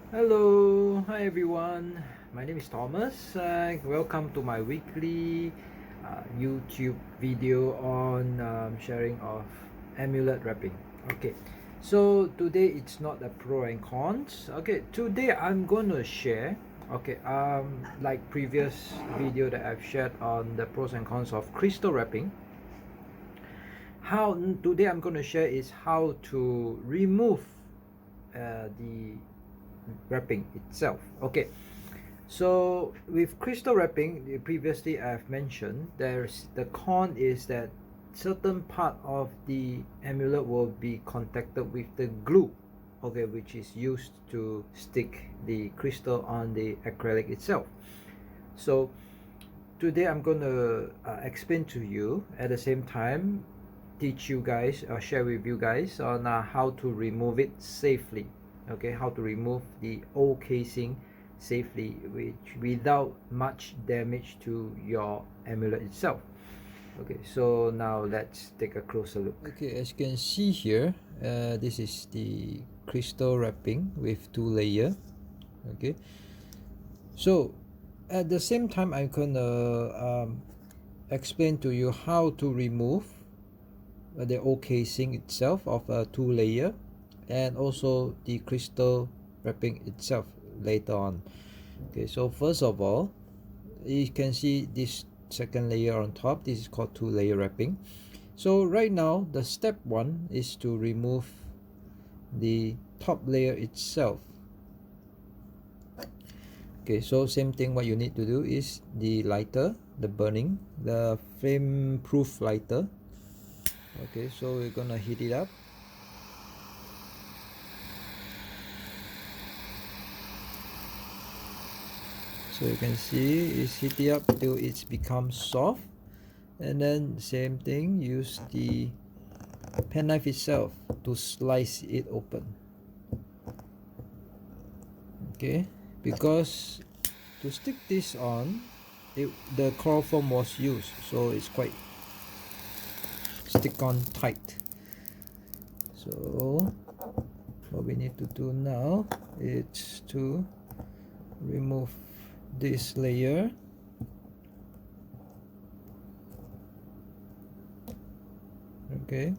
Hello, hi everyone. My name is Thomas. Welcome to my weekly YouTube video on sharing of amulet wrapping. Okay, so today it's not a pro and cons. Okay, today I'm going to share. Okay, like previous video that I've shared on the pros and cons of crystal wrapping. How today I'm going to share is how to remove the wrapping itself. Okay, so with crystal wrapping, previously I've mentioned, there's the con is that certain part of the amulet will be contacted with the glue, okay, which is used to stick the crystal on the acrylic itself. So today I'm going to explain to you, at the same time teach you guys or share with you guys on how to remove it safely. Okay, how to remove the old casing safely without much damage to your amulet itself. Okay, so now let's take a closer look. Okay, as you can see here, this is the crystal wrapping with two layer. Okay, so at the same time I'm gonna explain to you how to remove the old casing itself of a two layer, and also the crystal wrapping itself later on. Okay, so first of all, you can see this second layer on top. This is called two layer wrapping. So right now the step one is to remove the top layer itself. Okay, so same thing, what you need to do is the lighter, the flame proof lighter. Okay, so we're gonna heat it up. So you can see it's heating up till it's become soft, and then same thing, use the penknife itself to slice it open. Okay, because to stick this on, the chloroform was used, so it's quite stick on tight. So what we need to do now is to remove this layer. Okay,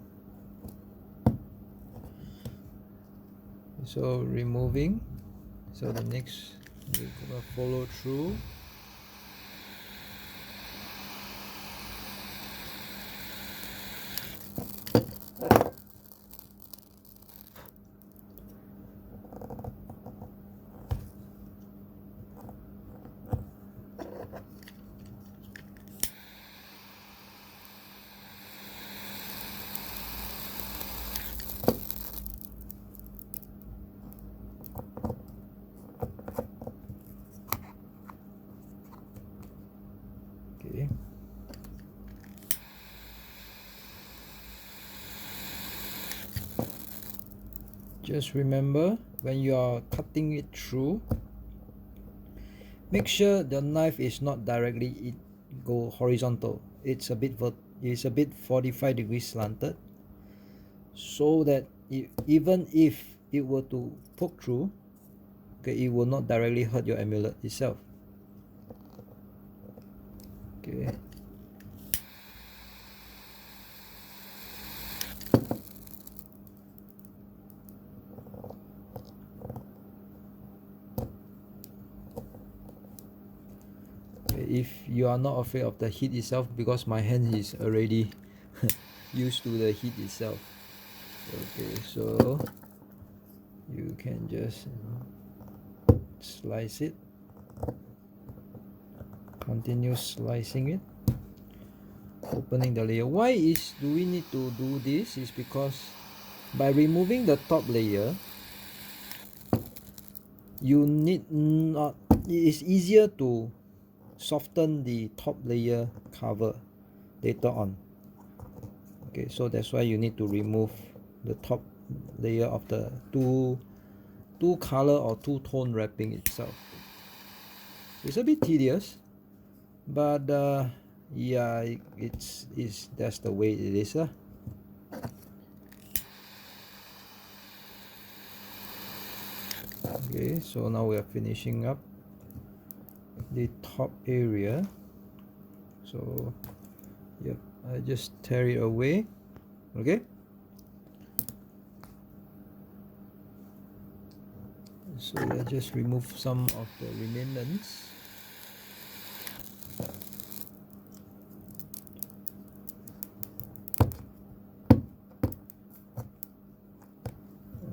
so removing, so the next we're gonna follow through. Okay, just remember, when you are cutting it through, make sure the knife is not directly go horizontal. It's a bit 45 degrees slanted, so that even if it were to poke through, okay, it will not directly hurt your amulet itself. Okay, if you are not afraid of the heat itself, because my hand is already used to the heat itself. Okay, so you can just slice it, continue slicing it, opening the layer. Why do we need to do this? Is because by removing the top layer, you need not, it is easier to soften the top layer cover later on. Okay, so that's why you need to remove the top layer of the two color or two tone wrapping itself. It's a bit tedious, but yeah, it's that's the way it is. Okay, Okay, so now we are finishing up the top area. So yep, I just tear it away. Okay, so let's just remove some of the remnants.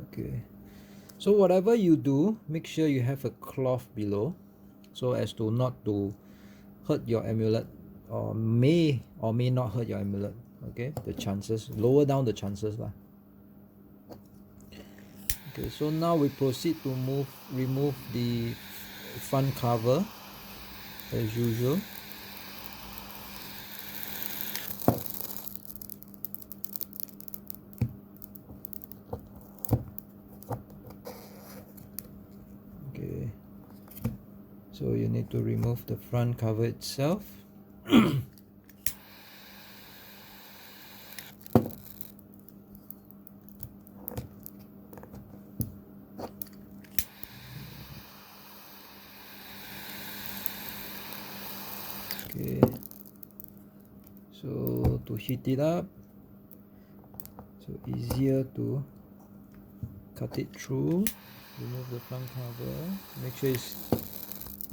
Okay, so whatever you do, make sure you have a cloth below so as to not to hurt your amulet, or may not hurt your amulet. Okay, the chances, lower down the chances lah. Okay, so now we proceed to remove the front cover as usual. Okay, so you need to remove the front cover itself. Okay, so to heat it up, so easier to cut it through. Remove the front cover, make sure it's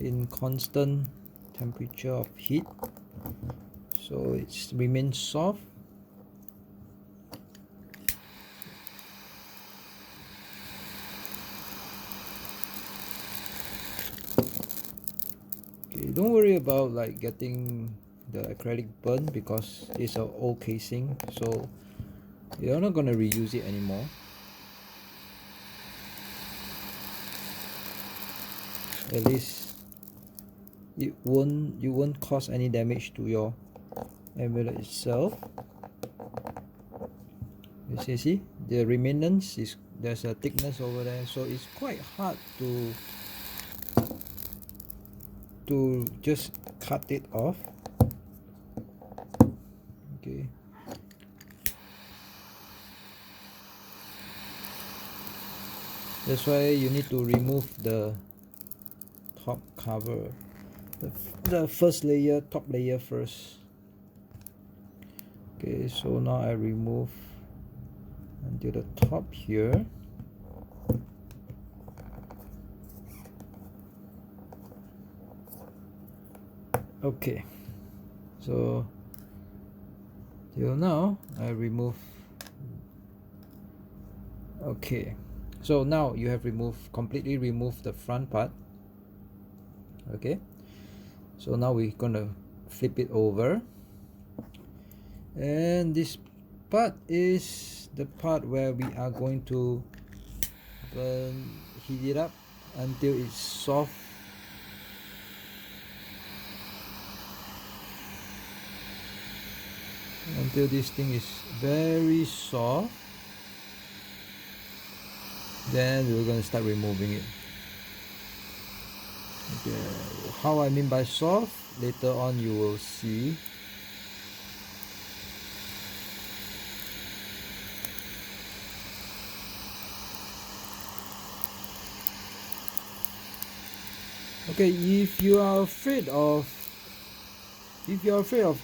in constant temperature of heat so it remains soft. Okay, don't worry about like getting the acrylic burn because it's an old casing, so you're not going to reuse it anymore. At least you won't cause any damage to your amulet itself. You see the remnants is, there's a thickness over there, so it's quite hard to just cut it off. Okay, that's why you need to remove the top cover, the first layer, top layer first. Okay, so now I remove until the top here. Okay, so till now I remove. Okay, so now you have completely removed the front part. Okay, so now we're gonna flip it over, and this part is the part where we are going to heat it up until it's soft. Until this thing is very soft, then we're going to start removing it. Okay, how I mean by soft, later on you will see. Okay, if you are afraid of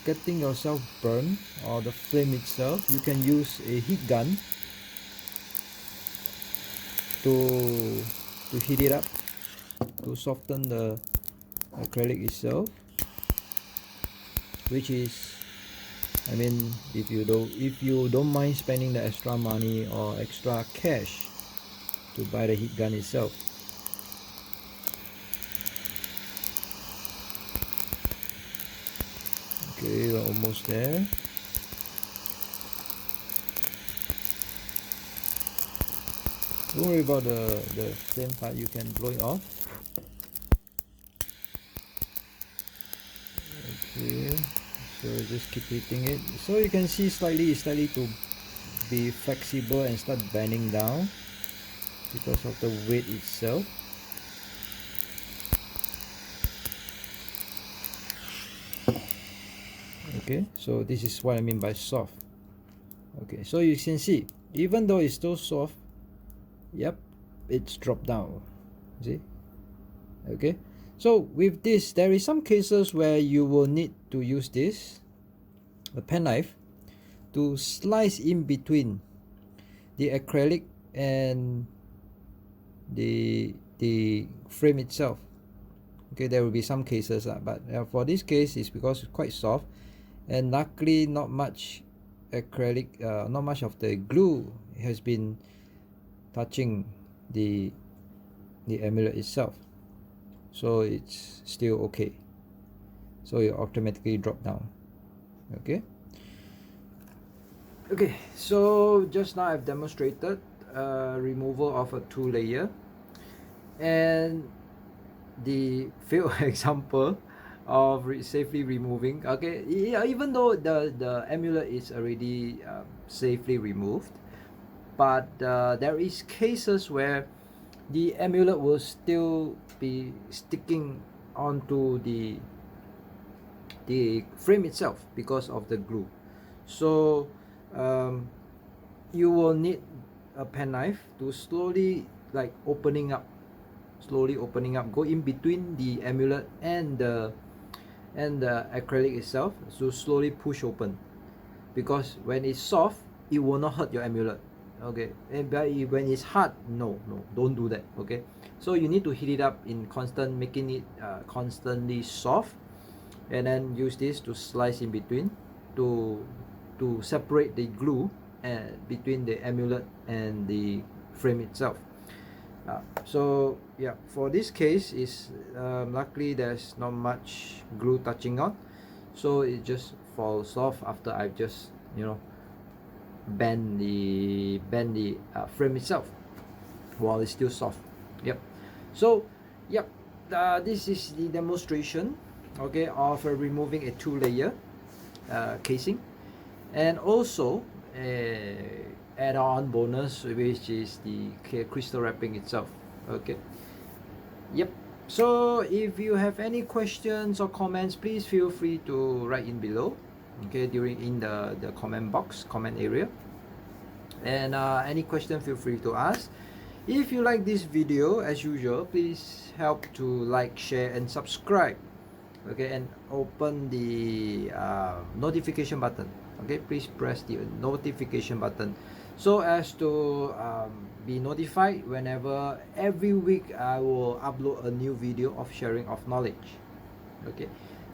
getting yourself burned or the flame itself, you can use a heat gun to heat it up, to soften the acrylic itself, which is, I mean, if you don't mind spending the extra money or extra cash to buy the heat gun itself. Okay, we're almost there. Don't worry about the flame part, you can blow it off. Okay, so just keep hitting it. So you can see slightly to be flexible and start bending down because of the weight itself. Okay, so this is what I mean by soft. Okay, so you can see, even though it's still soft, yep, it's dropped down. See? Okay, so with this, there is some cases where you will need to use this, a penknife, to slice in between the acrylic and the frame itself. Okay, there will be some cases, but for this case, it's because it's quite soft, and luckily not much acrylic, not much of the glue has been touching the amulet itself, so it's still okay. So it automatically drop down. Okay. Okay, so just now I've demonstrated removal of a 2-layer, and the failed example of safely removing. Okay, yeah, even though the amulet is already safely removed, but there is cases where the amulet will still be sticking onto the frame itself because of the glue. So you will need a penknife to slowly opening up, go in between the amulet and the acrylic itself, so slowly push open, because when it's soft it will not hurt your amulet. Okay, and when it's hard, no, don't do that. Okay, so you need to heat it up in constant, making it constantly soft, and then use this to slice in between to separate the glue between the amulet and the frame itself. So yeah, for this case is luckily there's not much glue touching on, so it just falls off after I've just bend the frame itself while it's still soft. Yep. So yep, this is the demonstration, okay, of removing a 2-layer casing, and also add-on bonus, which is the crystal wrapping itself. Okay. Yep. So if you have any questions or comments, please feel free to write in below, okay, in the comment area, and any question, feel free to ask. If you like this video, as usual, please help to like, share, and subscribe. Okay, and open the notification button. Okay, please press the notification button so as to be notified whenever every week I will upload a new video of sharing of knowledge. Okay,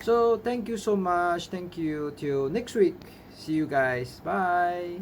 so thank you so much. Thank you. Till next week. See you guys. Bye.